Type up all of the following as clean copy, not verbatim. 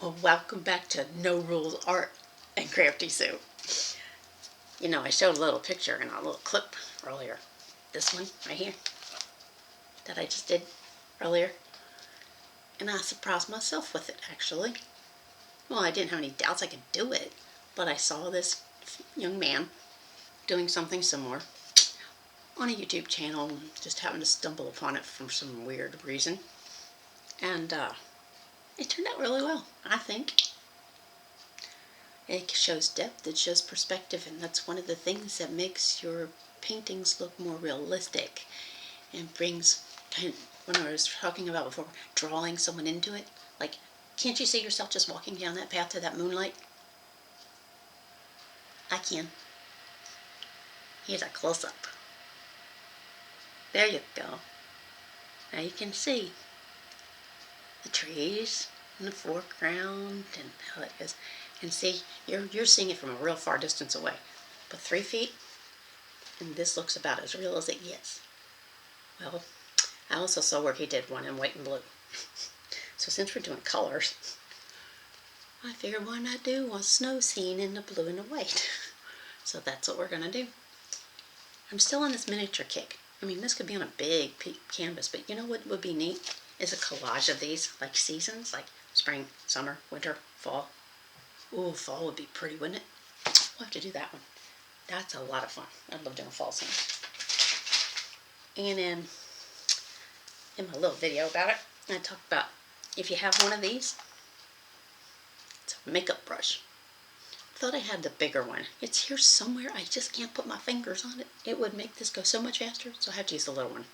Well, welcome back to No Rules Art and Crafty Sue. You know, I showed a little picture in a little clip earlier. This one right here that I just did earlier. And I surprised myself with it, actually. Well, I didn't have any doubts I could do it, but I saw this young man doing something similar on a YouTube channel and just happened to stumble upon it for some weird reason. And it turned out really well, I think. It shows depth, it shows perspective, and that's one of the things that makes your paintings look more realistic and brings, kind of, when I was talking about before, drawing someone into it. Like, can't you see yourself just walking down that path to that moonlight? I can. Here's a close-up. There you go. Now you can see the trees in the foreground and how it is. And see, you're seeing it from a real far distance away. But 3 feet, and this looks about as real as it gets. Well, I also saw where he did one in white and blue. So since we're doing colors, I figured why not do a snow scene in the blue and the white. So that's what we're going to do. I'm still on this miniature kick. I mean, this could be on a big canvas, but you know what would be neat? Is a collage of these, like seasons, like spring, summer, winter, fall. Ooh, fall would be pretty, wouldn't it? We'll have to do that one. That's a lot of fun. I love doing fall scenes. And in my little video about it, I talked about if you have one of these, it's a makeup brush. I thought I had the bigger one. It's here somewhere. I just can't put my fingers on it. It would make this go so much faster, so I have to use the little one.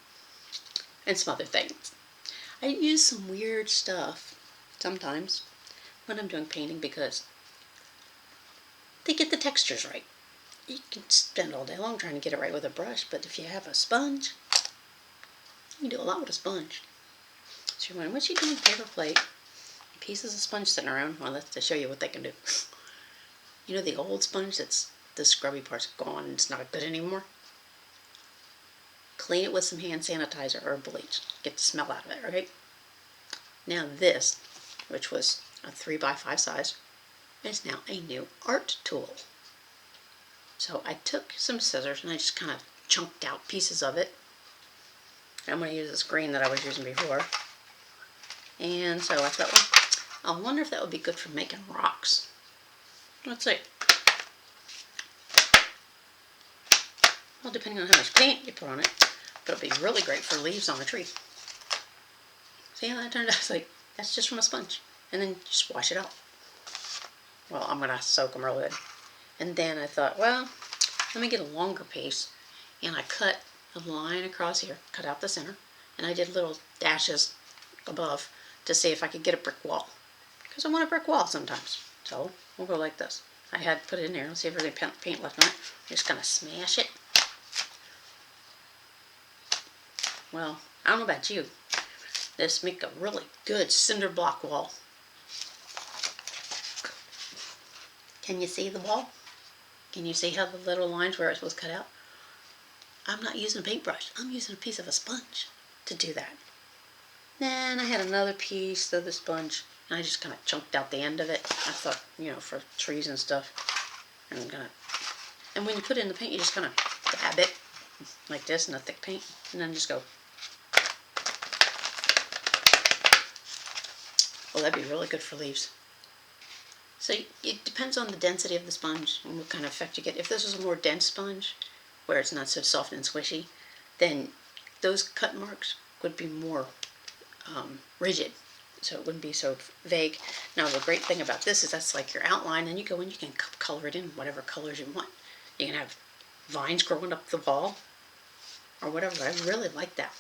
And some other things. I use some weird stuff sometimes when I'm doing painting because they get the textures right. You can spend all day long trying to get it right with a brush, but if you have a sponge, you can do a lot with a sponge. So you're wondering, what's she doing? Paper plate, pieces of sponge sitting around. Well, that's to show you what they can do. You know the old sponge that's the scrubby part's gone and it's not good anymore? Clean it with some hand sanitizer or bleach. Get the smell out of it, right? Now this, which was a 3x5 size, is now a new art tool. So I took some scissors and I just kind of chunked out pieces of it. I'm going to use this green that I was using before. And so I thought, well, I wonder if that would be good for making rocks. Let's see. Well, depending on how much paint you put on it, but it'll be really great for leaves on a tree. See how that turned out? It's like, that's just from a sponge. And then just wash it out. Well, I'm going to soak them real good. And then I thought, well, let me get a longer piece. And I cut a line across here, cut out the center, and I did little dashes above to see if I could get a brick wall. Because I want a brick wall sometimes. So we'll go like this. I had put it in there. Let's see if there's any paint left on it. I'm just going to smash it. Well, I don't know about you. This make a really good cinder block wall. Can you see the wall? Can you see how the little lines where it was cut out? I'm not using a paintbrush. I'm using a piece of a sponge to do that. Then I had another piece of the sponge, and I just kind of chunked out the end of it. I thought, you know, for trees and stuff. And when you put it in the paint, you just kind of dab it like this in a thick paint, and then just go. Well, that'd be really good for leaves. So it depends on the density of the sponge and what kind of effect you get. If this was a more dense sponge, where it's not so soft and squishy, then those cut marks would be more rigid. So it wouldn't be so vague. Now the great thing about this is that's like your outline, and you go in, you can color it in whatever colors you want. You can have vines growing up the wall or whatever. I really like that.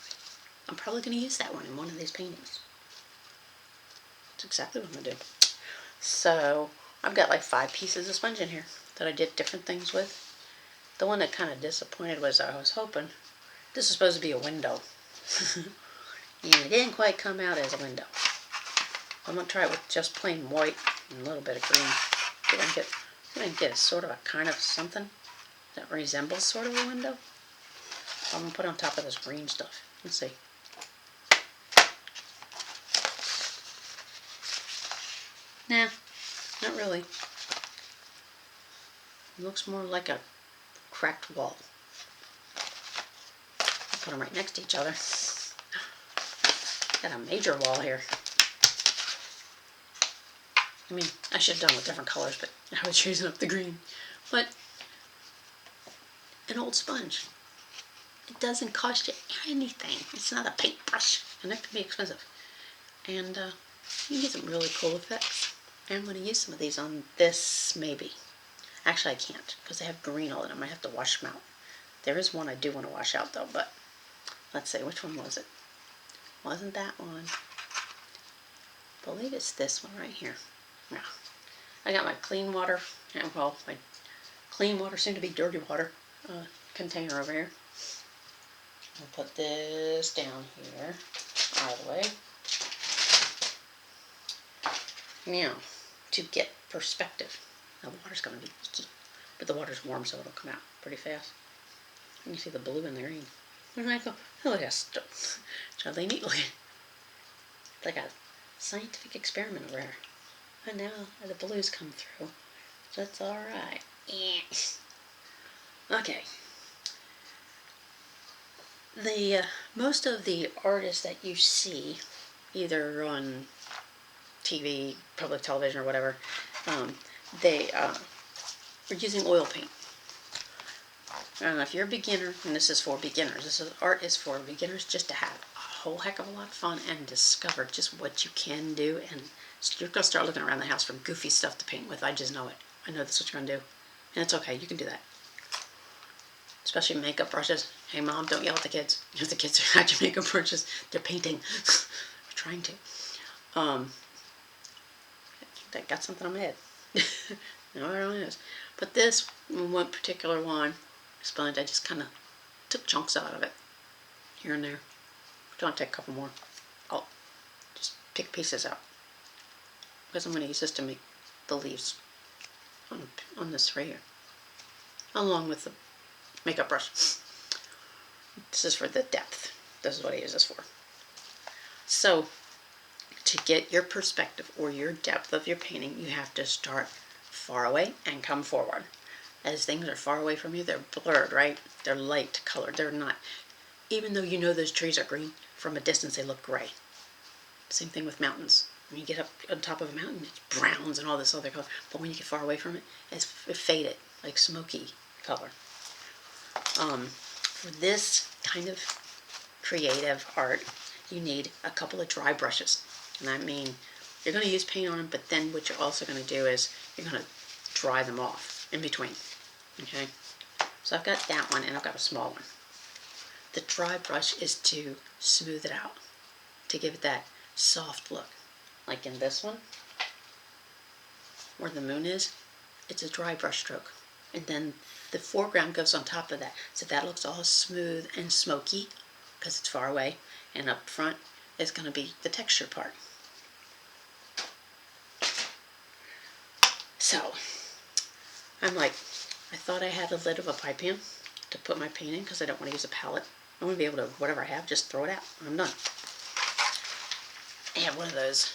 I'm probably going to use that one in one of these paintings. That's exactly what I'm going to do. So I've got like 5 pieces of sponge in here that I did different things with. The one that kind of disappointed was I was hoping this is supposed to be a window. And it didn't quite come out as a window. I'm going to try it with just plain white and a little bit of green. See if I can get a sort of a kind of something that resembles sort of a window. I'm going to put on top of this green stuff. Let's see. Nah, not really. It looks more like a cracked wall. I'll put them right next to each other. Got a major wall here. I mean, I should have done with different colors, but I was choosing up the green. But an old sponge. It doesn't cost you anything. It's not a paintbrush, and it can be expensive. And you can get some really cool effects. And I'm going to use some of these on this, maybe. Actually, I can't, because they have green all in them. I have to wash them out. There is one I do want to wash out, though, but let's see, which one was it? Wasn't that one? I believe it's this one right here. Yeah. I got my clean water, well, my clean water, soon to be dirty water container over here. I'll put this down here, out of the way. Now, to get perspective. Now the water's going to be icky, but the water's warm, so it'll come out pretty fast. You can see the blue and the green. And I go, oh, look at that. Really neat looking. It's like a scientific experiment over here. And now the blues come through, so it's alright. Okay. The most of the artists that you see, either on TV, public television, or whatever, they are using oil paint. If you're a beginner, and this is for beginners, art is for beginners, just to have a whole heck of a lot of fun and discover just what you can do. And you're going to start looking around the house for goofy stuff to paint with. I just know it. I know that's what you're going to do. And it's okay. You can do that. Especially makeup brushes. Hey, Mom, don't yell at the kids. If the kids are at your makeup brushes, they're painting. They're trying to. That got something on my head. No, it really is. But this one particular one, sponge, I just kind of took chunks out of it. Here and there. Don't take a couple more. I'll just pick pieces out. Because I'm going to use this to make the leaves on this right here. Along with the makeup brush. This is for the depth. This is what I use this for. So, to get your perspective or your depth of your painting, you have to start far away and come forward. As things are far away from you, they're blurred, right? They're light colored. They're not, even though you know those trees are green, from a distance they look gray. Same thing with mountains. When you get up on top of a mountain, it's browns and all this other color. But when you get far away from it, it's faded, like smoky color. For this kind of creative art, you need a couple of dry brushes. And I mean, you're going to use paint on them, but then what you're also going to do is you're going to dry them off in between. Okay? So I've got that one, and I've got a small one. The dry brush is to smooth it out, to give it that soft look. Like in this one, where the moon is, it's a dry brush stroke. And then the foreground goes on top of that. So that looks all smooth and smoky, because it's far away. And up front is going to be the texture part. So, I'm like, I thought I had a lid of a pie pan to put my paint in, because I don't want to use a palette. I want to be able to, whatever I have, just throw it out. I'm done. I have one of those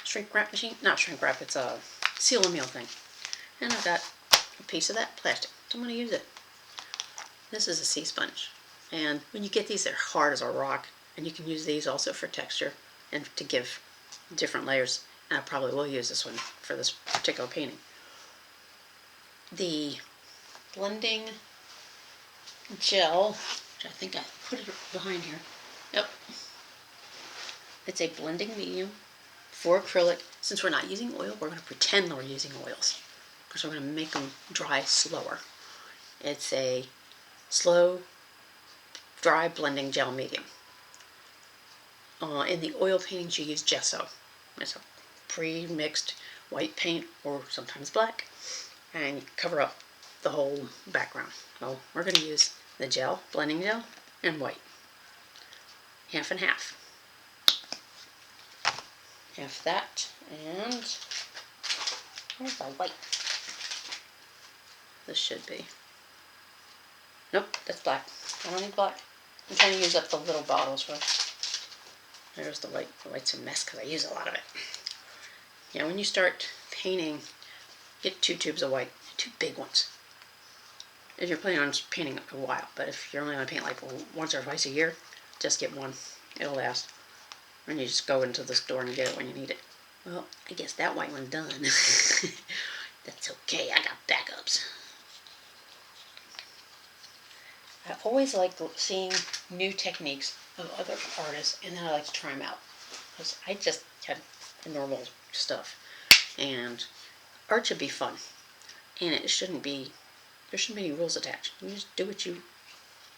shrink wrap machine. Not shrink wrap, it's a seal and meal thing. And I've got a piece of that plastic. So I'm going to use it. This is a sea sponge. And when you get these, they're hard as a rock. And you can use these also for texture and to give different layers. And I probably will use this one for this particular painting. The blending gel, which I think I put it behind here. Yep. It's a blending medium for acrylic. Since we're not using oil, we're going to pretend that we're using oils, because we're going to make them dry slower. It's a slow, dry blending gel medium. In the oil paintings, you use gesso. It's a pre-mixed white paint, or sometimes black, and you cover up the whole background. So we're going to use the gel, blending gel, and white. Half and half. Half that, and where's the white? This should be. Nope, that's black. I don't need black. I'm trying to use up the little bottles first. There's the white. The white's a mess because I use a lot of it. Now when you start painting, get 2 tubes of white, 2 big ones. If you're planning on painting a while, but if you're only going to paint like once or twice a year, just get one. It'll last. And you just go into the store and get it when you need it. Well, I guess that white one's done. That's okay, I got backups. I always like seeing new techniques of other artists, and then I like to try them out. Because I just had normal stuff. And art should be fun. And it shouldn't be, there shouldn't be any rules attached. You just do what you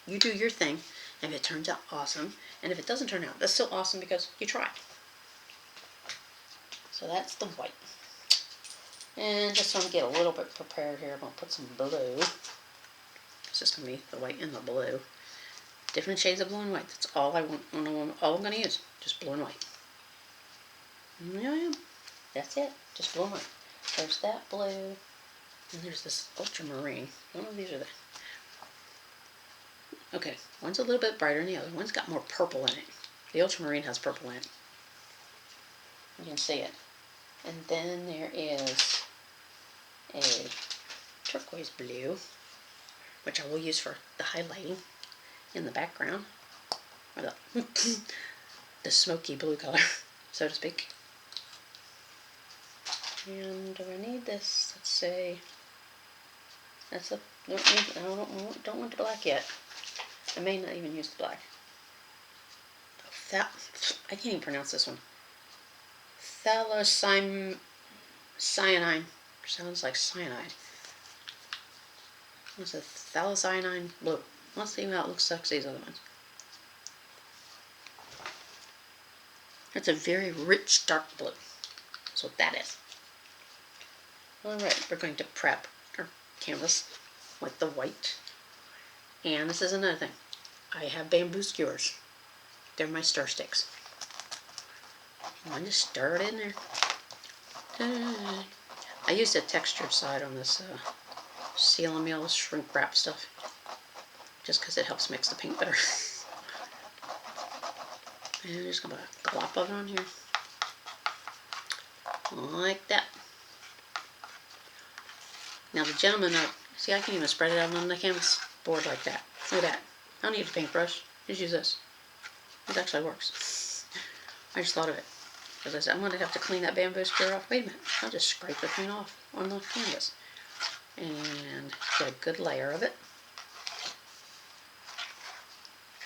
do your thing, and if it turns out awesome, and if it doesn't turn out, that's still awesome because you tried. So that's the white. And just want to get a little bit prepared here, I'm going to put some blue. It's just going to be the white and the blue. Different shades of blue and white. That's all all I'm going to use. Just blue and white. Yeah, that's it. Just blue and white. There's that blue, and there's this ultramarine. I don't know if these are the... Okay, one's a little bit brighter than the other. One's got more purple in it. The ultramarine has purple in it. You can see it. And then there is a turquoise blue, which I will use for the highlighting in the background, or the smoky blue color, so to speak. And do I need this? Let's say that's a don't want the black yet. I may not even use the black. I can't even pronounce this one. Cyanide. Sounds like cyanide. What's a cyanide blue? Let's see how it looks like these other ones. It's a very rich dark blue. That's what that is. Alright, we're going to prep our canvas with the white. And this is another thing. I have bamboo skewers. They're my stir sticks. I just stir it in there. I used a textured side on this seal and meal shrink wrap stuff, just because it helps mix the paint better. And I'm just going to put a glop of it on here. Like that. Now the gentleman, see, I can even spread it out on the canvas board like that. Look at that. I don't need a paintbrush. Just use this. It actually works. I just thought of it. Because I said, I'm going to have to clean that bamboo skewer off. Wait a minute. I'll just scrape the paint off on the canvas. And get a good layer of it.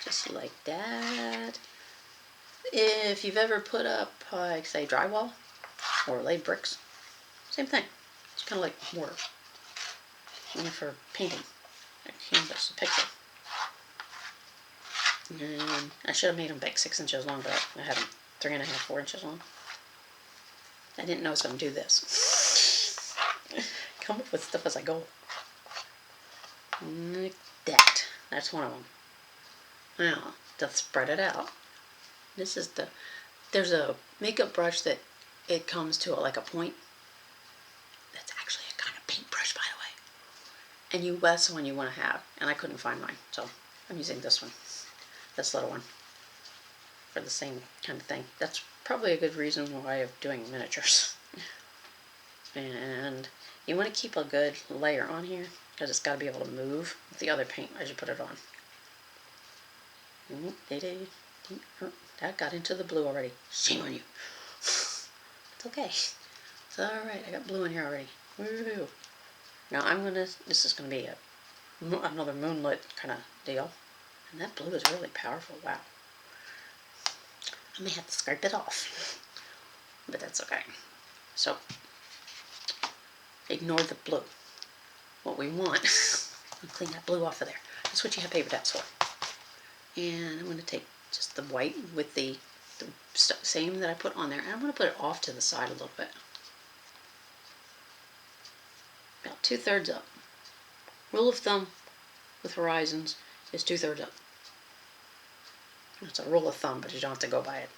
Just like that. If you've ever put up, like, say, drywall or laid bricks, same thing. It's kind of like mortar. Only for painting a canvas, a picture. And I should have made them like 6 inches long, but I had them 3.5, 4 inches long. I didn't know I was going to do this. Come up with stuff as I go. Like that. That's one of them. Now, to spread it out, this is there's a makeup brush that it comes to like a point. That's actually a kind of paintbrush, by the way. And that's the one you want to have. And I couldn't find mine, so I'm using this one. This little one. For the same kind of thing. That's probably a good reason why I'm doing miniatures. And you want to keep a good layer on here, because it's got to be able to move with the other paint as you put it on. That got into the blue already. Shame on you. It's okay. It's alright. I got blue in here already. Woo-hoo. Now this is going to be another moonlit kind of deal. And that blue is really powerful. Wow. I may have to scrape it off. But that's okay. So, ignore the blue. What we want, I'll clean that blue off of there. That's what you have paper towels for. And I'm going to take just the white with the same that I put on there, and I'm going to put it off to the side a little bit. About 2/3 up. Rule of thumb with horizons is 2/3 up. It's a rule of thumb, but you don't have to go by it.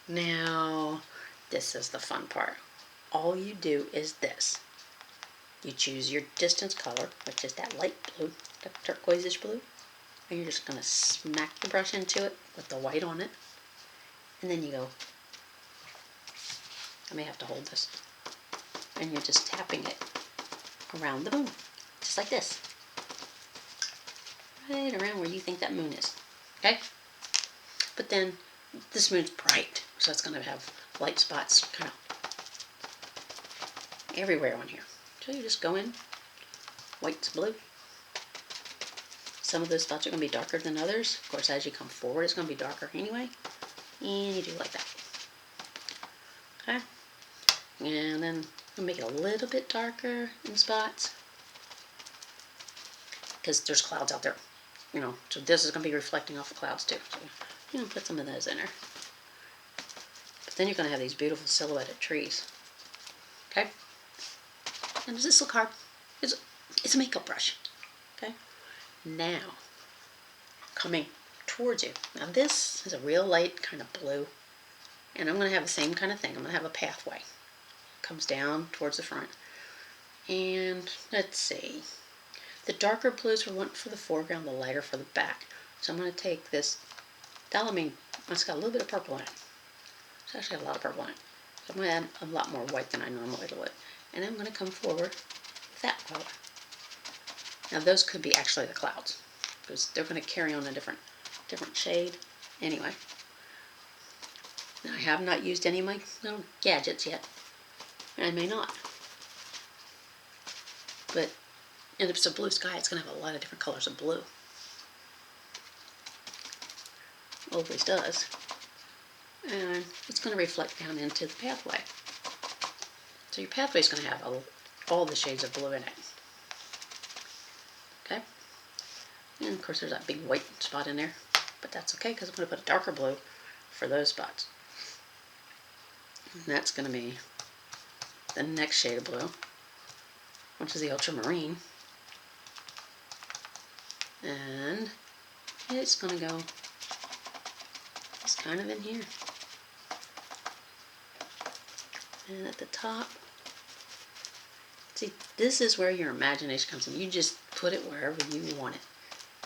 Now, this is the fun part. All you do is this. You choose your distance color, which is that light blue, that turquoise-ish blue. And you're just going to smack the brush into it with the white on it. And then you go I may have to hold this. And you're just tapping it around the moon, just like this. Right around where you think that moon is, okay? But then this moon's bright, so it's going to have light spots kind of everywhere on here. So you just go in, white to blue. Some of those spots are going to be darker than others. Of course, as you come forward, it's going to be darker anyway. And you do like that. Okay? And then I'll make it a little bit darker in spots, because there's clouds out there, you know, so this is going to be reflecting off the clouds too. So you know, put some of those in there. But then you're going to have these beautiful silhouetted trees. Okay? And does this look hard? It's a makeup brush. Okay? Now, coming towards you. Now this is a real light kind of blue. And I'm going to have the same kind of thing. I'm going to have a pathway. Comes down towards the front. And let's see. The darker blues are one for the foreground, the lighter for the back. So I'm going to take this Dalamine. It's got a little bit of purple in it. It's actually a lot of purple in it. So I'm going to add a lot more white than I normally would. And I'm going to come forward with that color. Now those could be actually the clouds, because they're going to carry on a different shade anyway. Now I have not used any of my little gadgets yet. And I may not. But if it's a blue sky, it's going to have a lot of different colors of blue. Always does. And it's going to reflect down into the pathway. So your pathway is going to have all the shades of blue in it. Okay? And of course there's that big white spot in there. But that's okay, because I'm going to put a darker blue for those spots. And that's going to be the next shade of blue, which is the Ultramarine. And it's going to go just kind of in here. And at the top, see, this is where your imagination comes in. You just put it wherever you want it.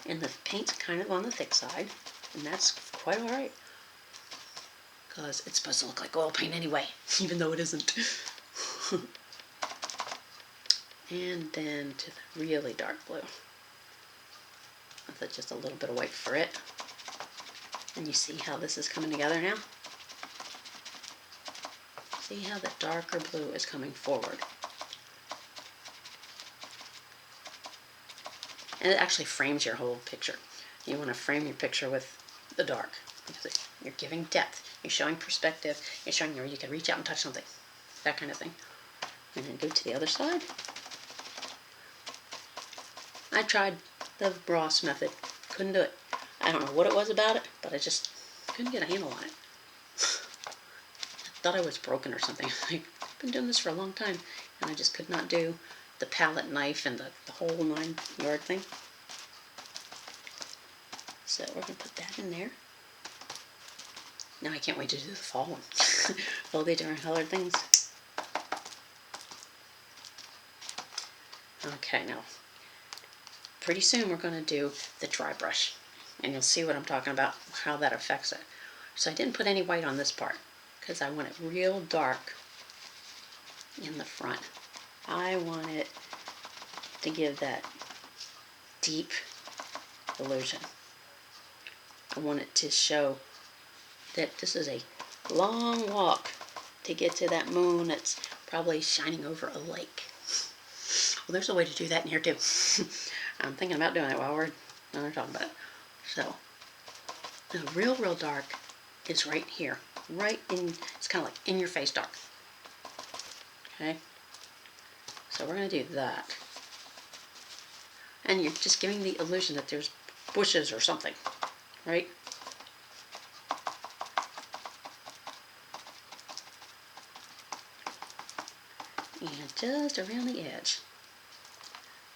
And the paint's kind of on the thick side, and that's quite alright, because it's supposed to look like oil paint anyway, even though it isn't. And then to the really dark blue, with just a little bit of white for it. And you see how this is coming together now? See how the darker blue is coming forward. And it actually frames your whole picture. You want to frame your picture with the dark, because you're giving depth, you're showing perspective, you're showing where you can reach out and touch something, that kind of thing. And then go to the other side. I tried the Ross method, couldn't do it. I don't know what it was about it, but I just couldn't get a handle on it. I thought I was broken or something. I've been doing this for a long time, and I just could not do the palette knife and the whole 9-yard thing. So we're going to put that in there. Now I can't wait to do the fall one. All the different colored things. Okay, now pretty soon we're going to do the dry brush, and you'll see what I'm talking about, how that affects it. So I didn't put any white on this part because I want it real dark in the front. I want it to give that deep illusion. I want it to show that this is a long walk to get to that moon that's probably shining over a lake. Well, there's a way to do that in here too. I'm thinking about doing it while we're talking about it. So, the real dark is right here. Right in, it's kind of like in your face dark. Okay? So we're going to do that. And you're just giving the illusion that there's bushes or something. Right? And just around the edge.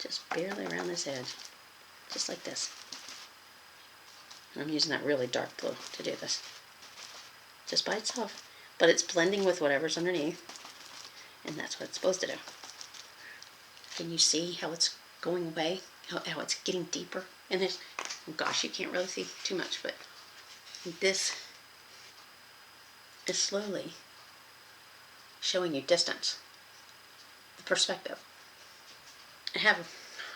Just barely around this edge. Just like this. And I'm using that really dark blue to do this. Just by itself. But it's blending with whatever's underneath. And that's what it's supposed to do. Can you see how it's going away? How it's getting deeper in this? Oh gosh, you can't really see too much, but this is slowly showing you distance, the perspective. I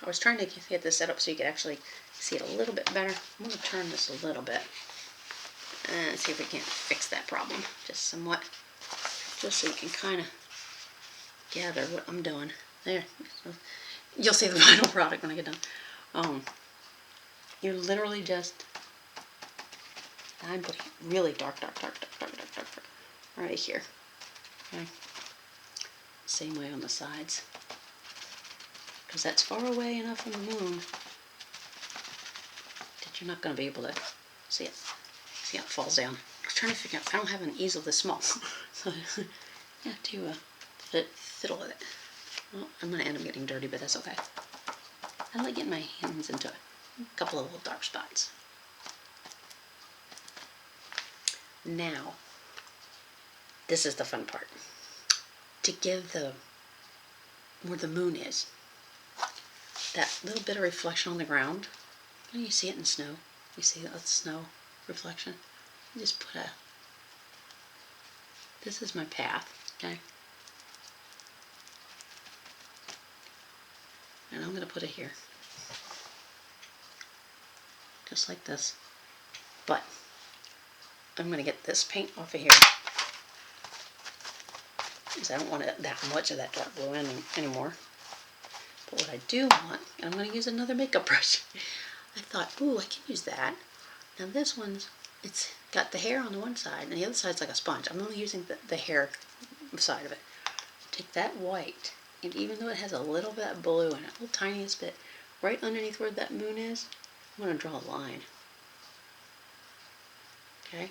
was trying to get this set up so you could actually see it a little bit better. I'm going to turn this a little bit and see if we can't fix that problem just somewhat, just so you can kind of gather what I'm doing. There, you'll see the final product when I get done. You're literally just, I'm putting really dark right here. Okay. Same way on the sides, because that's far away enough from the moon that you're not going to be able to see it. See how it falls down. I was trying to figure out, I don't have an easel this small, so I have to fiddle with it. Well, I'm going to end up getting dirty, but that's okay. I like getting my hands into a couple of little dark spots. Now, this is the fun part. To give where the moon is, that little bit of reflection on the ground, you see it in snow. You see that snow reflection. You just put this is my path, okay? And I'm going to put it here. Just like this. But I'm going to get this paint off of here, because I don't want that much of that dark blue in anymore. But what I do want, and I'm going to use another makeup brush. I thought, ooh, I can use that. Now this one's, it's got the hair on the one side, and the other side's like a sponge. I'm only using the hair side of it. Take that white, and even though it has a little bit of blue in it, a little tiniest bit, right underneath where that moon is, I'm going to draw a line. Okay?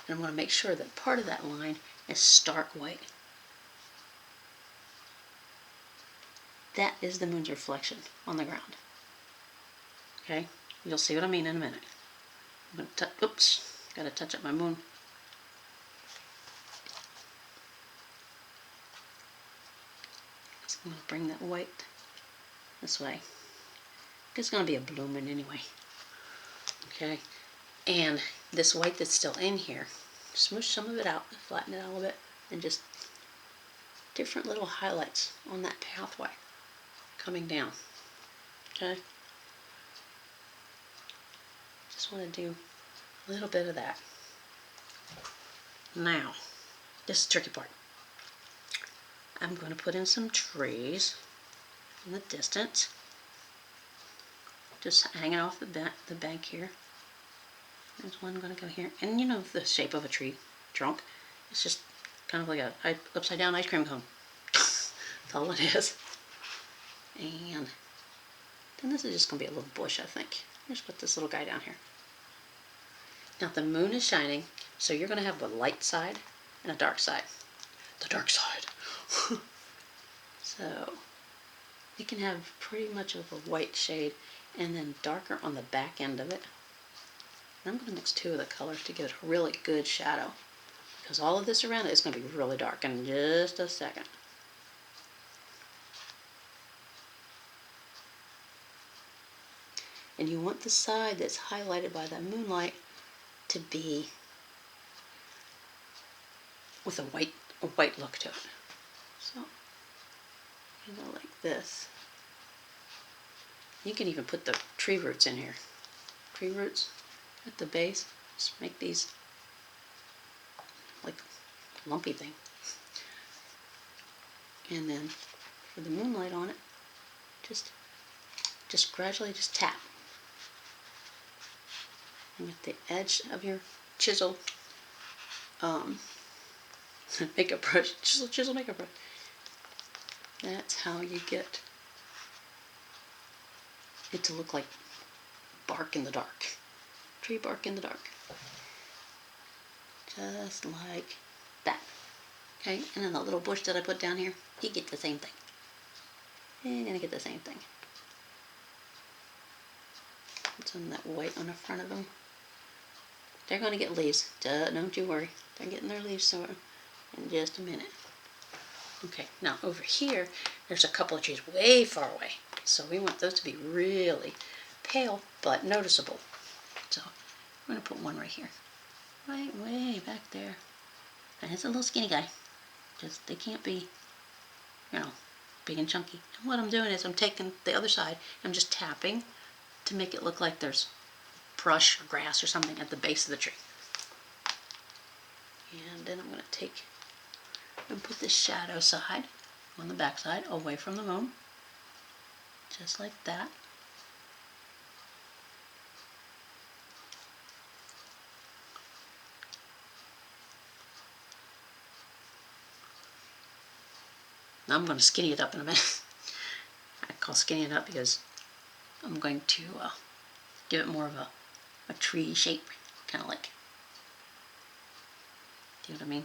And I'm going to make sure that part of that line is stark white. That is the moon's reflection on the ground. Okay? You'll see what I mean in a minute. I'm going to oops, got to touch up my moon. So I'm going to bring that white this way. It's going to be a blooming anyway. Okay? And this white that's still in here, smoosh some of it out, flatten it out a little bit, and just different little highlights on that pathway coming down. Okay? Just want to do a little bit of that. Now, this is the tricky part. I'm going to put in some trees in the distance, just hanging off the bank here. There's one going to go here, and you know the shape of a tree trunk. It's just kind of like a upside down ice cream cone. That's all it is. And then this is just going to be a little bush, I think. Just put this little guy down here. Now the moon is shining, so you're going to have a light side and a dark side. The dark side. So you can have pretty much of a white shade and then darker on the back end of it. And I'm going to mix two of the colors to give it a really good shadow, because all of this around it is going to be really dark in just a second. And you want the side that's highlighted by that moonlight to be with a white look to it. So you go like this. You can even put the tree roots in here. Tree roots at the base. Just make these like lumpy thing. And then for the moonlight on it, just gradually just tap. And with the edge of your chisel makeup brush, chisel makeup brush. That's how you get it to look like bark in the dark. Tree bark in the dark. Just like that. Okay, and then the little bush that I put down here, you get the same thing. You're gonna get the same thing. Put some of that white on the front of them. They're gonna get leaves. Don't you worry. They're getting their leaves so in just a minute. Okay, now over here, there's a couple of trees way far away. So we want those to be really pale but noticeable. So I'm going to put one right here. Right way back there. And it's a little skinny guy. Just, they can't be, you know, big and chunky. And what I'm doing is I'm taking the other side, I'm just tapping to make it look like there's brush or grass or something at the base of the tree. And then I'm going to take and put the shadow side on the back side away from the moon. Just like that. Now I'm going to skinny it up in a minute. I call skinny it up because I'm going to give it more of a tree shape, kind of like, do you know what I mean?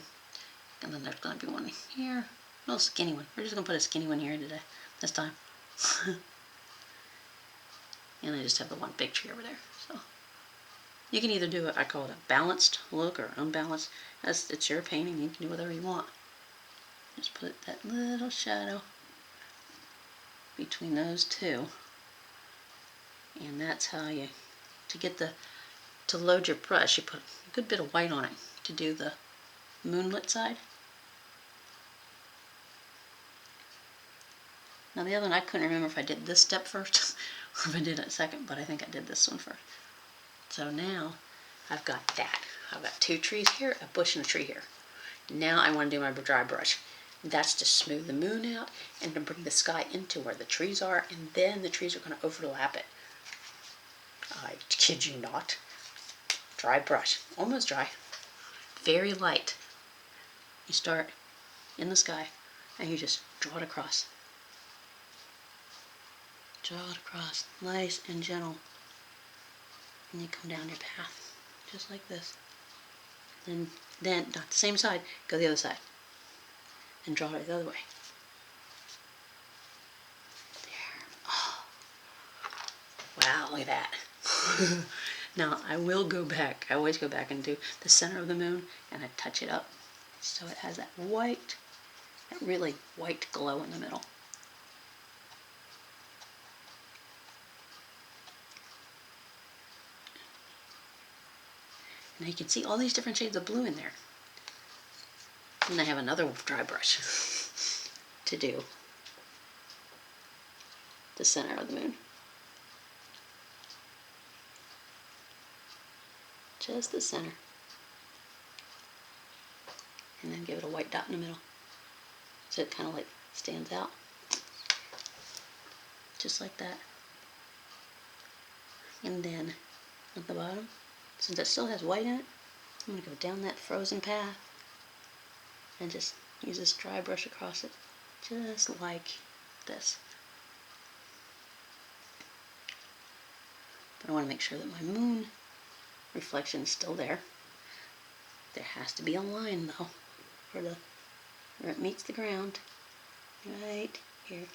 And then there's going to be one here, a little skinny one. We're just going to put a skinny one here today, this time. And I just have the one big tree over there. So you can either do it, I call it a balanced look or unbalanced. It's your painting, you can do whatever you want. Just put that little shadow between those two. And that's how you, to load your brush, you put a good bit of white on it to do the moonlit side. Now the other one, I couldn't remember if I did this step first or if I did it second, but I think I did this one first. So now I've got that. I've got two trees here, a bush and a tree here. Now I want to do my dry brush. That's to smooth the moon out and to bring the sky into where the trees are, and then the trees are going to overlap it. I kid you not. Dry brush, almost dry, very light. You start in the sky and you just draw it across. Draw it across, nice and gentle. And you come down your path, just like this. Then not the same side, go the other side. And draw it the other way. There. Oh. Wow, look at that. Now I will go back. I always go back and do the center of the moon and I touch it up so it has that white, that really white glow in the middle. Now you can see all these different shades of blue in there. And I have another dry brush to do the center of the moon. Just the center. And then give it a white dot in the middle. So it kind of like stands out. Just like that. And then at the bottom, since it still has white in it, I'm going to go down that frozen path and just use this dry brush across it, just like this. But I want to make sure that my moon reflection is still there. There has to be a line though, for where it meets the ground, right here.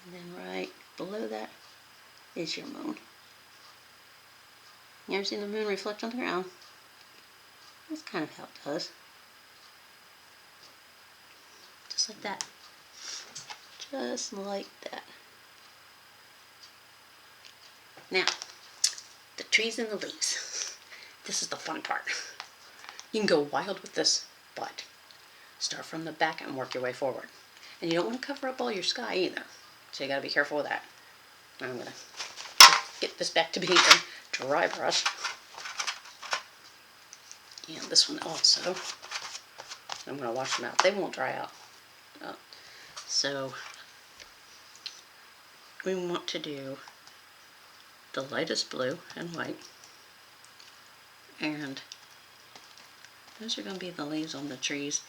And then right below that is your moon. You ever seen the moon reflect on the ground? That's kind of how it does. Just like that. Just like that. Now, the trees and the leaves. This is the fun part. You can go wild with this, but start from the back and work your way forward. And you don't want to cover up all your sky either. So you got to be careful with that. I'm going to get this back to being a dry brush. And this one also. I'm going to wash them out. They won't dry out. So we want to do the lightest blue and white. And those are going to be the leaves on the trees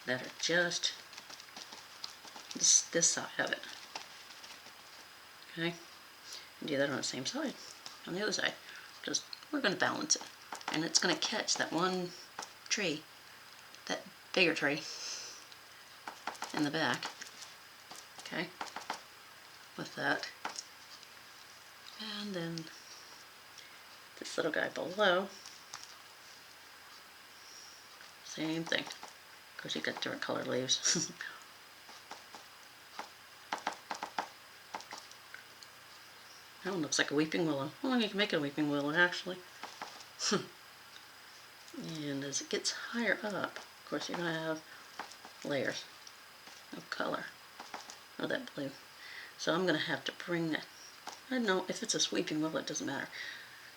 that are just this side of it. Okay? And do that on the same side, on the other side. Just, we're going to balance it. And it's going to catch that one tree, that bigger tree in the back. Okay? With that. And then this little guy below. Same thing. Of course, you've got different colored leaves. That one looks like a weeping willow. Well, you can make it a weeping willow, actually. And as it gets higher up, of course you're going to have layers of color of that blue. So I'm going to have to bring that. I don't know if it's a sweeping willow, it doesn't matter.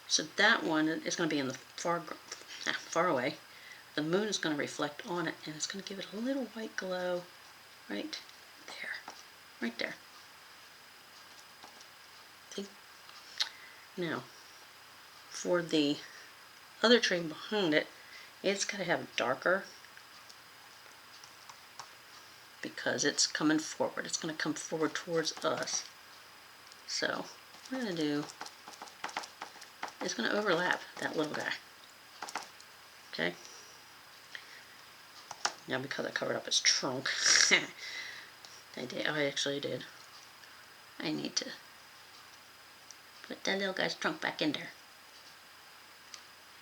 So that one is going to be in the far away. The moon is going to reflect on it, and it's going to give it a little white glow right there. Right there. See? Now, for the other tree behind it, it's got to have darker because it's coming forward. It's going to come forward towards us. So, what I'm going to do is going to overlap that little guy. Okay? Now, because I covered up his trunk, I actually did. I need to put that little guy's trunk back in there.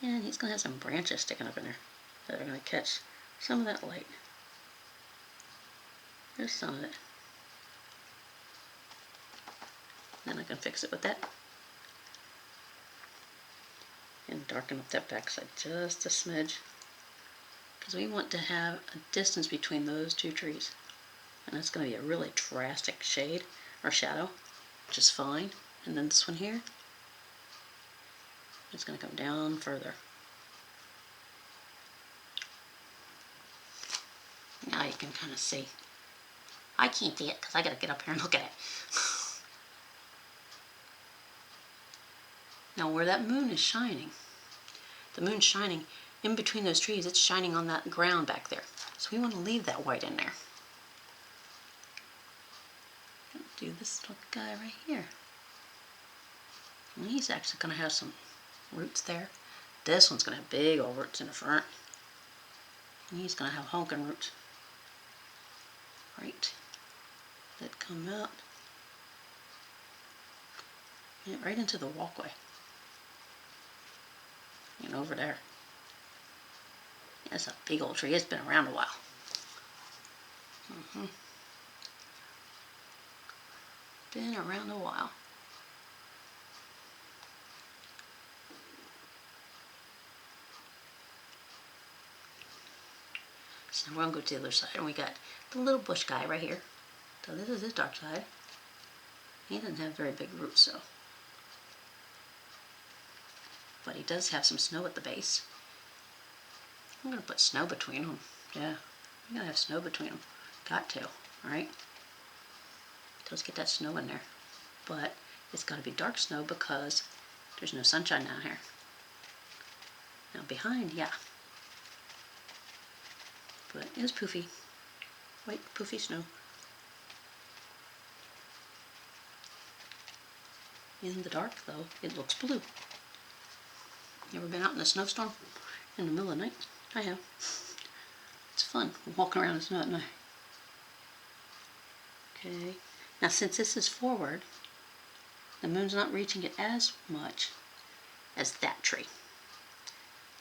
And he's going to have some branches sticking up in there that are going to catch some of that light. There's some of it. Then I can fix it with that. And darken up that backside just a smidge. Because we want to have a distance between those two trees. And that's going to be a really drastic shade or shadow, which is fine. And then this one here, it's going to come down further. Now you can kind of see. I can't see it because I got to get up here and look at it. Now where that moon is shining, the moon's shining in between those trees. It's shining on that ground back there. So we want to leave that white in there. Do this little guy right here. And he's actually going to have some roots there. This one's going to have big old roots in the front. And he's going to have honking roots. Right. That come out. And right into the walkway. And over there. That's a big old tree. It's been around a while. Been around a while. So we're going to go to the other side, and we got the little bush guy right here. So this is his dark side. He doesn't have very big roots, so. But he does have some snow at the base. I'm going to put snow between them. Yeah, I'm going to have snow between them. Got to, alright? Let's get that snow in there. But it's got to be dark snow because there's no sunshine down here. Now behind, yeah. But it's poofy. White poofy snow. In the dark though, it looks blue. You ever been out in a snowstorm in the middle of the night? I have. It's fun walking around in the snow at night. Okay. Now since this is forward, the moon's not reaching it as much as that tree.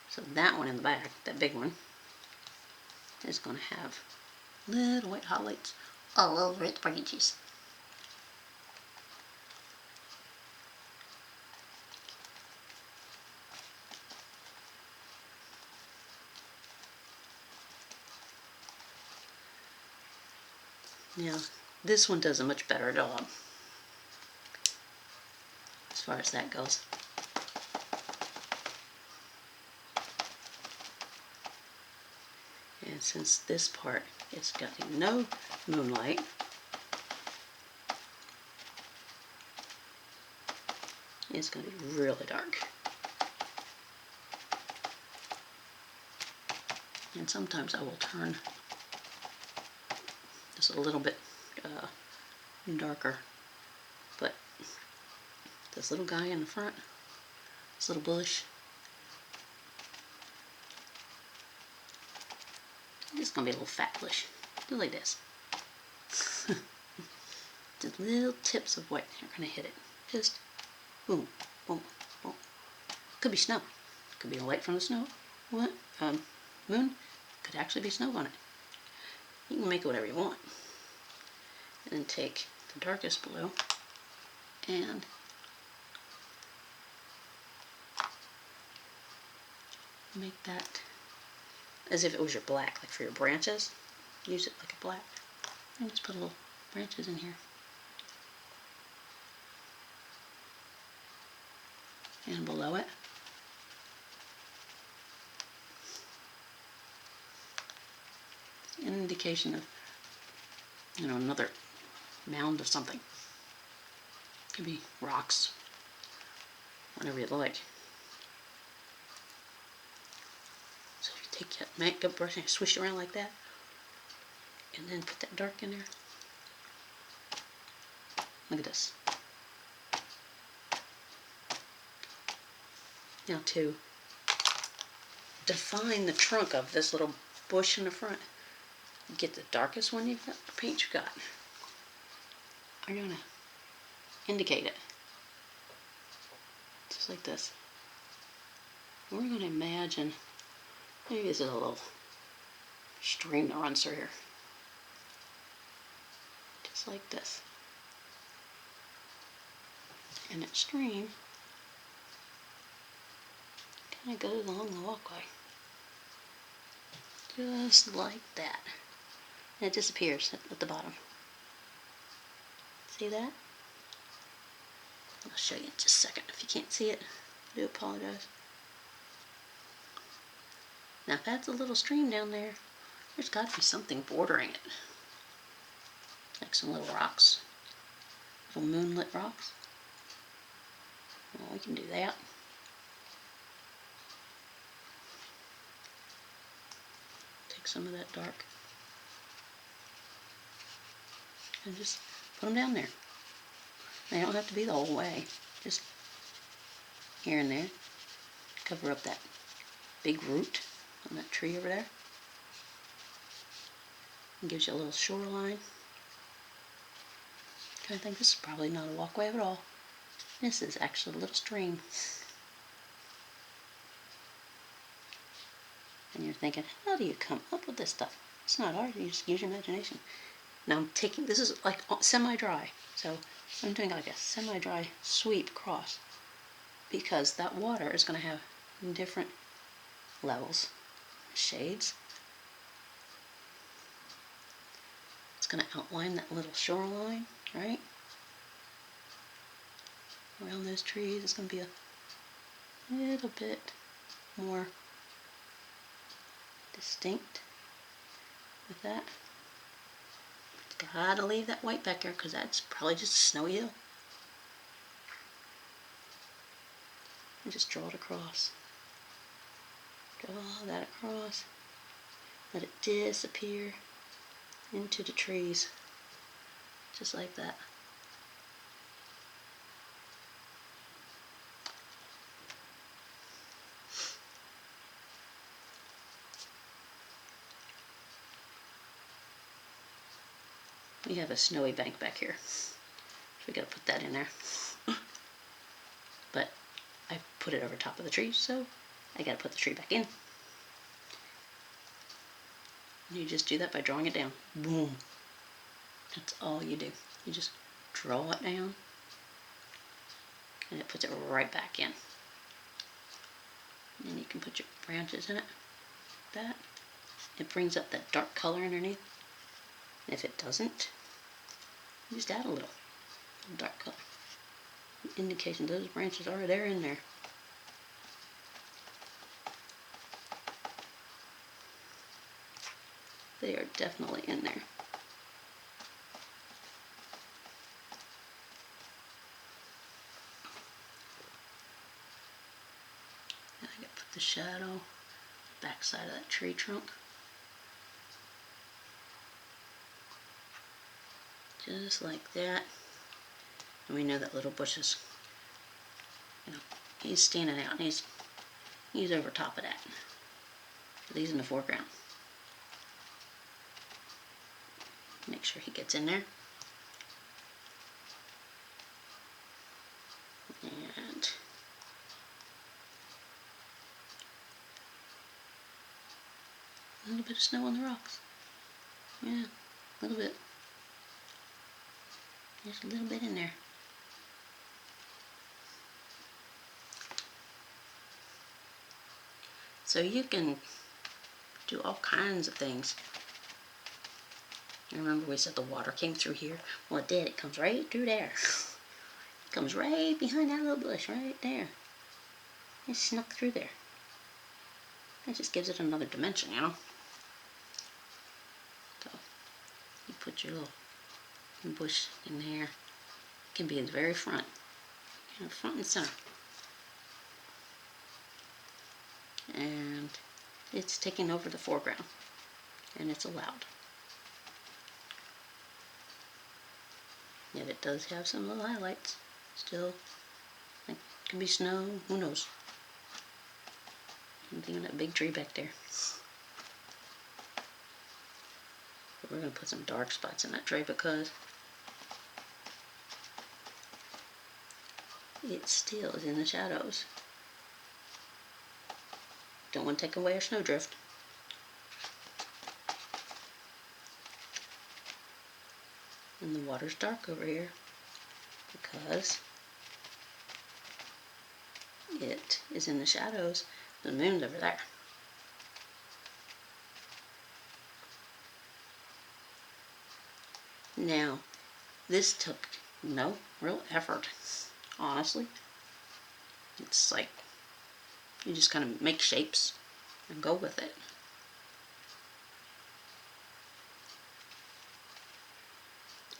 So that one in the back, that big one, is going to have little white highlights all over its branches. Now, this one does a much better job as far as that goes. And since this part is getting no moonlight, it's going to be really dark. And sometimes I will turn just a little bit darker. But this little guy in the front, this little bush, it's going to be a little fat bush. Just like this. Just little tips of white are going to hit it. Just boom, boom, boom. Could be snow. Could be a light from the snow. What? Moon. Could actually be snow on it. You can make it whatever you want. And then take the darkest blue and make that as if it was your black, like for your branches. Use it like a black. And just put little branches in here. And below it. An indication of, another mound of something. Could be rocks, whatever you like. So you take that makeup brush and swish it around like that, and then put that dark in there. Look at this. Now to define the trunk of this little bush in the front, get the darkest one you've got, paint you've got. I'm going to indicate it. Just like this. And we're going to imagine, maybe this is a little stream that runs through here. Just like this. And that stream kind of goes along the walkway. Just like that. And it disappears at the bottom. See that? I'll show you in just a second. If you can't see it, I do apologize. Now if that's a little stream down there, there's got to be something bordering it. Like some little rocks. Little moonlit rocks. Well, we can do that. Take some of that dark and just put them down there. They don't have to be the whole way. Just here and there. Cover up that big root on that tree over there. It gives you a little shoreline. I think this is probably not a walkway at all. This is actually a little stream. And you're thinking, how do you come up with this stuff? It's not hard, you just use your imagination. Now I'm taking, this is like semi-dry, so I'm doing like a semi-dry sweep across, because that water is going to have different levels, shades. It's going to outline that little shoreline, right? Around those trees, it's going to be a little bit more distinct with that. Gotta leave that white back there because that's probably just a snowy hill. And just draw it across. Draw that across. Let it disappear into the trees. Just like that. We have a snowy bank back here. So we gotta put that in there. But I put it over top of the tree, so I gotta put the tree back in. You just do that by drawing it down. Boom. That's all you do. You just draw it down, and it puts it right back in. And then you can put your branches in it. That. It brings up that dark color underneath. And if it doesn't, you just add a little dark color. Indication those branches are there in there. They are definitely in there. Now I got to put the shadow back side of that tree trunk. Just like that. And we know that little bush is, he's standing out, and he's over top of that. So he's in the foreground. Make sure he gets in there. And a little bit of snow on the rocks. Yeah, a little bit. There's a little bit in there. So So you can do all kinds of things. Remember we said the water came through here? Well, it did. It comes right through there. It comes right behind that little bush right there. It snuck through there. It just gives it another dimension, you know? So you put your little bush in there. It can be in the very front. Front and center. And it's taking over the foreground. And it's allowed. Yet it does have some little highlights. Still, like, it can be snow, who knows. Something in that big tree back there. But we're going to put some dark spots in that tree because it still is in the shadows. Don't want to take away our snowdrift. And the water's dark over here because it is in the shadows. The moon's over there. Now, this took no real effort, honestly. It's like you just kind of make shapes and go with it.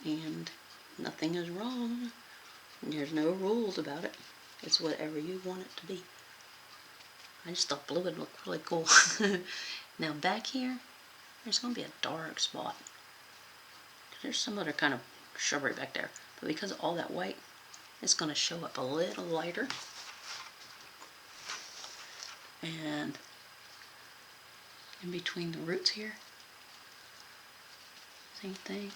And nothing is wrong. There's no rules about it. It's whatever you want it to be. I just thought blue would look really cool. Now back here, there's going to be a dark spot. There's some other kind of shrubbery back there. But because of all that white, it's going to show up a little lighter. And in between the roots here, same thing.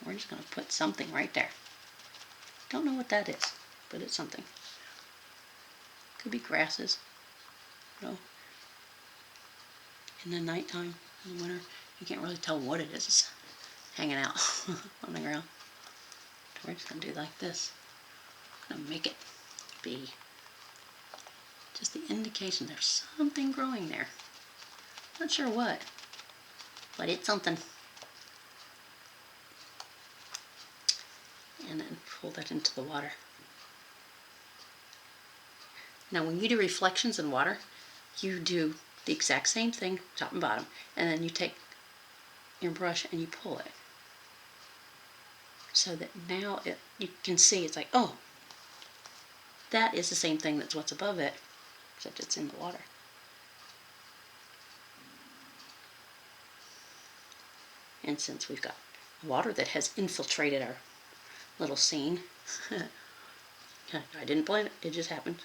We're just going to put something right there. Don't know what that is, but it's something. Could be grasses, you know. In the nighttime, in the winter, you can't really tell what it is. It's hanging out on the ground. We're just going to do like this. I'm going to make it be just the indication there's something growing there. Not sure what, but it's something. And then pull that into the water. Now when you do reflections in water, you do the exact same thing, top and bottom, and then you take your brush and you pull it. So that now you can see it's like, oh, that is the same thing that's what's above it, except it's in the water. And since we've got water that has infiltrated our little scene, I didn't plan it, it just happened.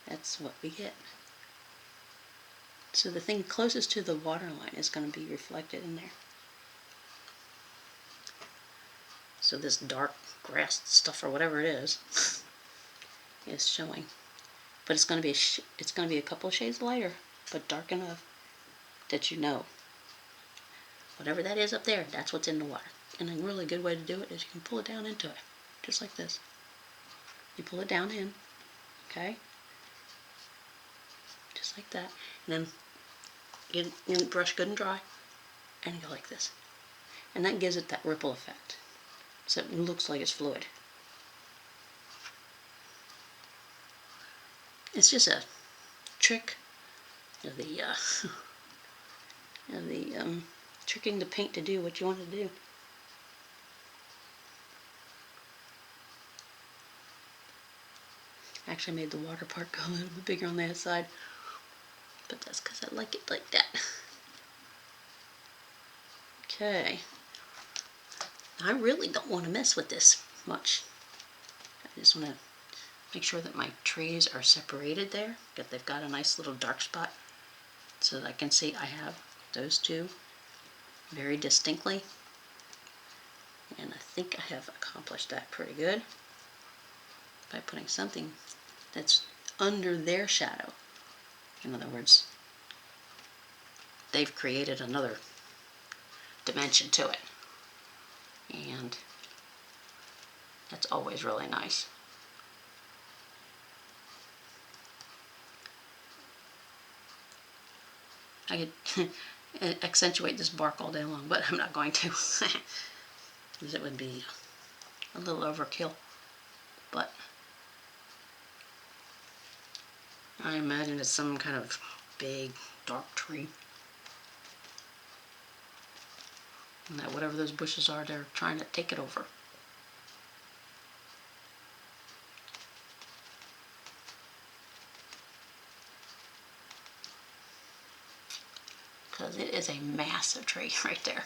That's what we get. So the thing closest to the water line is going to be reflected in there. So this dark grass stuff or whatever it is showing, but it's going to be a couple of shades lighter, but dark enough that you know whatever that is up there, that's what's in the water. And a really good way to do it is you can pull it down into it, just like this. You pull it down in, okay, just like that, and then get your brush good and dry, and go like this, and that gives it that ripple effect. So it looks like it's fluid. It's just a trick of the tricking the paint to do what you want to do. Actually made the water part go a little bit bigger on the outside, but that's because I like it like that. Okay. I really don't want to mess with this much. I just want to make sure that my trees are separated there, that they've got a nice little dark spot so that I can see I have those two very distinctly. And I think I have accomplished that pretty good by putting something that's under their shadow. In other words, they've created another dimension to it. And that's always really nice. I could accentuate this bark all day long, but I'm not going to. Because it would be a little overkill. But I imagine it's some kind of big, dark tree. And that whatever those bushes are, they're trying to take it over. Because it is a massive tree right there.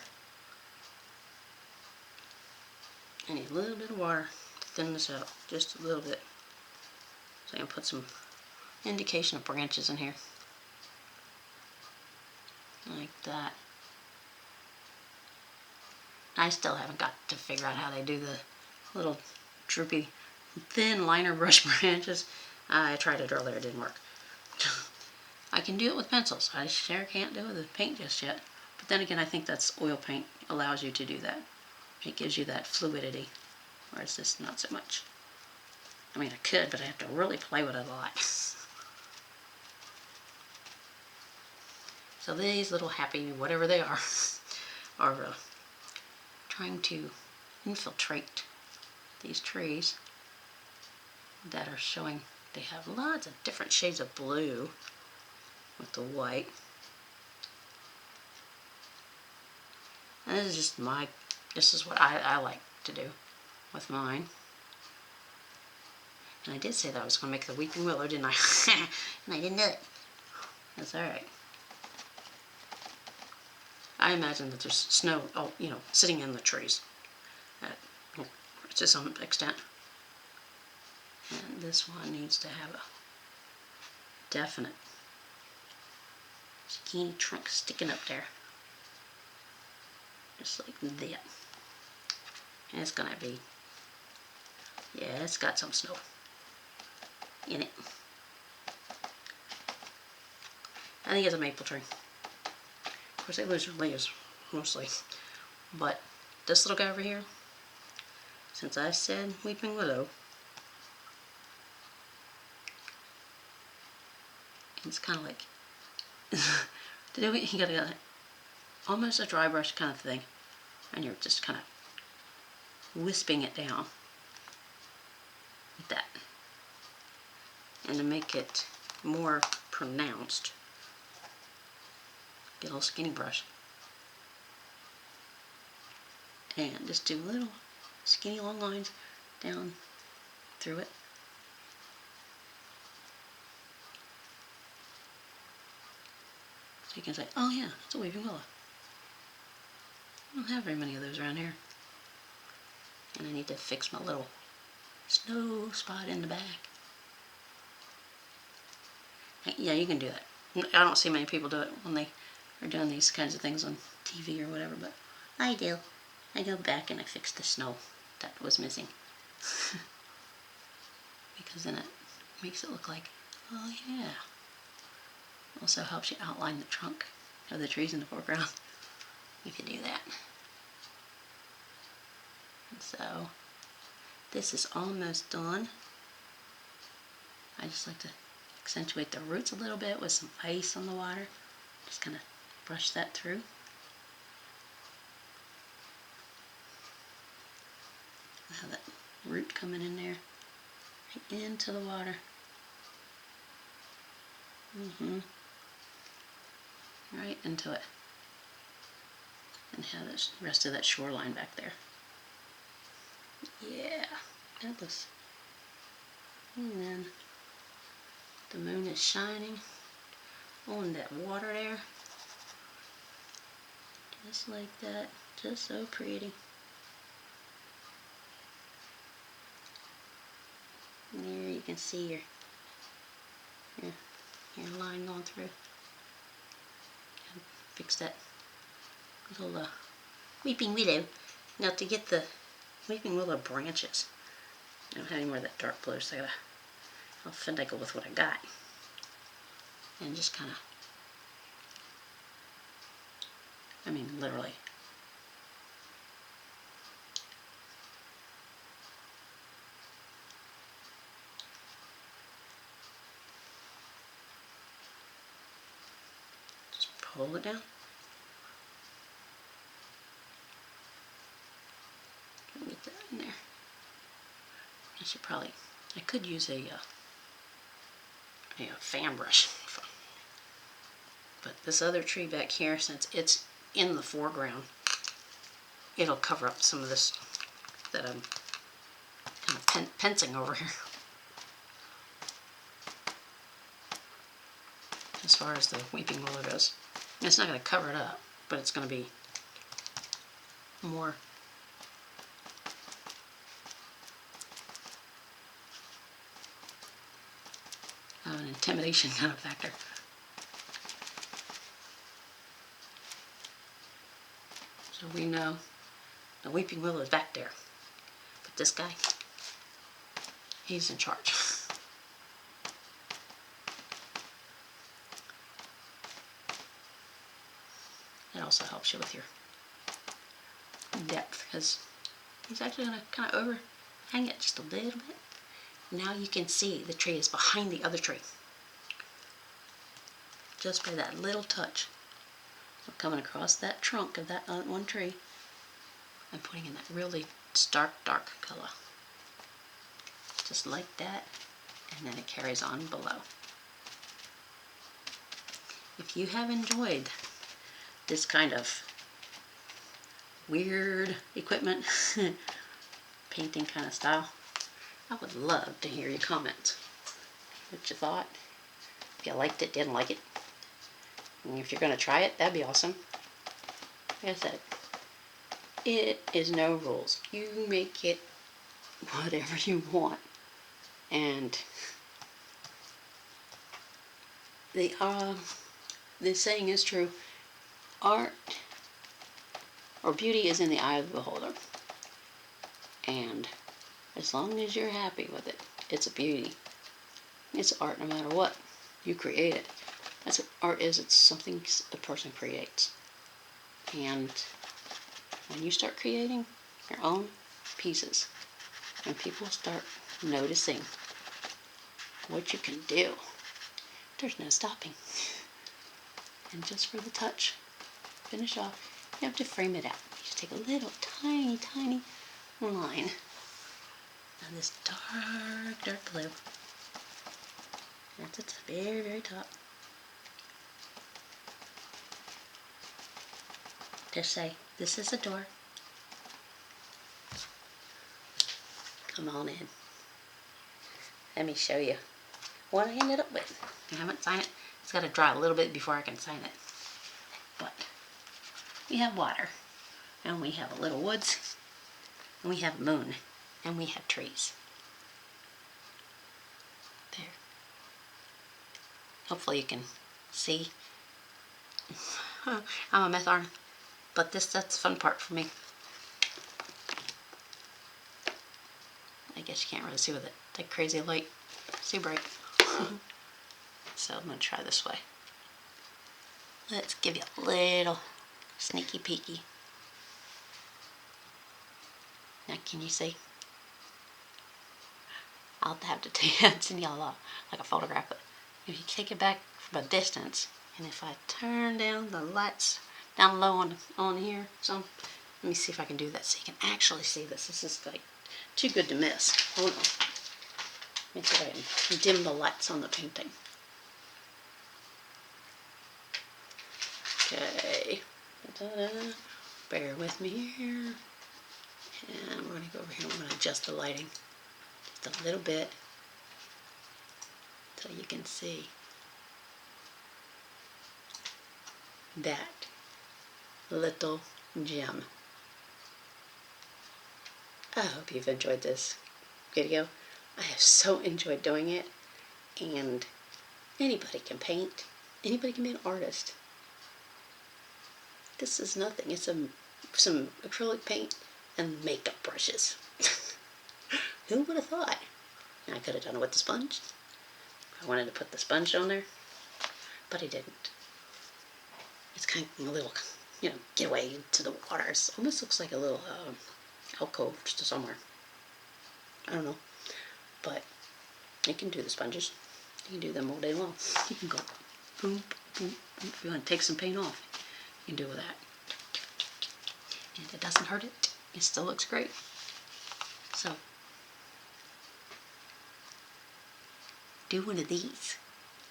I need a little bit of water to thin this out, just a little bit. So I'm going to put some indication of branches in here. Like that. I still haven't got to figure out how they do the little droopy, thin liner brush branches. I tried it earlier, it didn't work. I can do it with pencils. I sure can't do it with paint just yet. But then again, I think that's oil paint allows you to do that. It gives you that fluidity, whereas this not so much. I mean, I could, but I have to really play with it a lot. So these little happy, whatever they are trying to infiltrate these trees that are showing. They have lots of different shades of blue with the white. And this is just this is what I like to do with mine. And I did say that I was going to make the weeping willow, didn't I? And I didn't do it. That's alright. I imagine that there's snow, sitting in the trees to some extent. And this one needs to have a definite skinny trunk sticking up there. Just like that. And it's gonna be, yeah, it's got some snow in it. I think it's a maple tree. Of course, they lose their leaves mostly. But this little guy over here, since I said weeping willow, it's kind of like, you gotta almost a dry brush kind of thing, and you're just kind of wisping it down like that. And to make it more pronounced, get a little skinny brush and just do little skinny long lines down through it. So you can say, oh yeah, it's a weeping willow. I don't have very many of those around here. And I need to fix my little snow spot in the back. Yeah, you can do that. I don't see many people do it when they are doing these kinds of things on TV or whatever, but I do. I go back and I fix the snow that was missing. Because then it makes it look like, oh yeah. Also helps you outline the trunk of the trees in the foreground. You can do that. And so, this is almost done. I just like to accentuate the roots a little bit with some ice on the water. Just kind of brush that through. Have that root coming in there, right into the water. Right into it. And have the rest of that shoreline back there. Yeah, that looks. And then the moon is shining on that water there. Just like that. Just so pretty. And there you can see your line going through. And fix that little weeping willow. Now to get the weeping willow branches, I don't have any more of that dark blue, so I'll finagle with what I got. And just kind of, I mean literally. Just hold it down. Get that in there. I could use a fan brush. But this other tree back here, since it's in the foreground, it'll cover up some of this that I'm kind of pensing over here. As far as the weeping willow goes. And it's not going to cover it up, but it's going to be more of an intimidation kind of factor. So we know the weeping willow is back there, but this guy, he's in charge. It also helps you with your depth, because he's actually going to kind of overhang it just a little bit. Now you can see the tree is behind the other tree. Just by that little touch of coming across that trunk of that one tree and putting in that really stark, dark color. Just like that, and then it carries on below. If you have enjoyed this kind of weird equipment, painting kind of style, I would love to hear your comments. What you thought, if you liked it, didn't like it. And if you're going to try it, that'd be awesome. Like I said, it is no rules. You make it whatever you want. And the saying is true. Art or beauty is in the eye of the beholder. And as long as you're happy with it, it's a beauty. It's art no matter what you create it. That's what art is. It's something a person creates. And when you start creating your own pieces, when people start noticing what you can do, there's no stopping. And just for the touch, finish off, you have to frame it out. You just take a little tiny, tiny line on this dark, dark blue. That's at the very, very top. Just say, this is a door. Come on in. Let me show you what I ended up with. I haven't signed it. It's got to dry a little bit before I can sign it. But we have water, and we have a little woods, and we have a moon, and we have trees. There. Hopefully you can see. I'm a meth artist, but that's the fun part for me. I guess you can't really see with it. That crazy light. See bright. So I'm going to try this way. Let's give you a little sneaky peeky. Now can you see? I'll have to take it to y'all like a photograph, but if you take it back from a distance, and if I turn down the lights down low on here, let me see if I can do that so you can actually see this. This is like too good to miss. Hold on. Let me see if I can dim the lights on the painting. Okay. Ta-da. Bear with me here. And we're going to go over here and we're going to adjust the lighting just a little bit so you can see that little gem. I hope you've enjoyed this video. I have so enjoyed doing it, and anybody can paint. Anybody can be an artist. This is nothing. It's some acrylic paint and makeup brushes. Who would have thought? I could have done it with the sponge. I wanted to put the sponge on there, but I didn't. It's kind of a little, get away to the water. It almost looks like a little alcove just somewhere. I don't know. But you can do the sponges. You can do them all day long. You can go boom, If you want to take some paint off, you can do with that. And it doesn't hurt it. It still looks great. So, do one of these.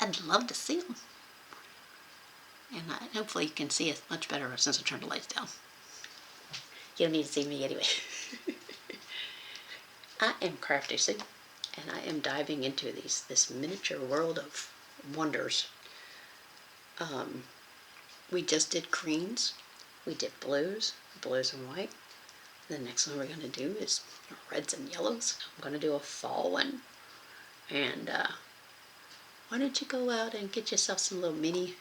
I'd love to see them. And hopefully you can see it much better since I turned the lights down. You don't need to see me anyway. I am Crafty Sue, and I am diving into this miniature world of wonders. We just did greens, we did blues and white. The next one we're going to do is reds and yellows. I'm going to do a fall one. And why don't you go out and get yourself some little mini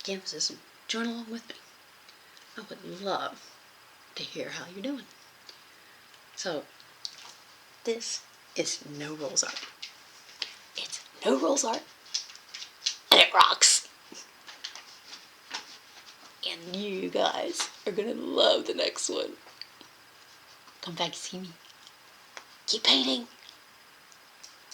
canvases and join along with me. I would love to hear how you're doing. So, this is no rules art. It's no rules art, and it rocks. And you guys are gonna love the next one. Come back and see me. Keep painting.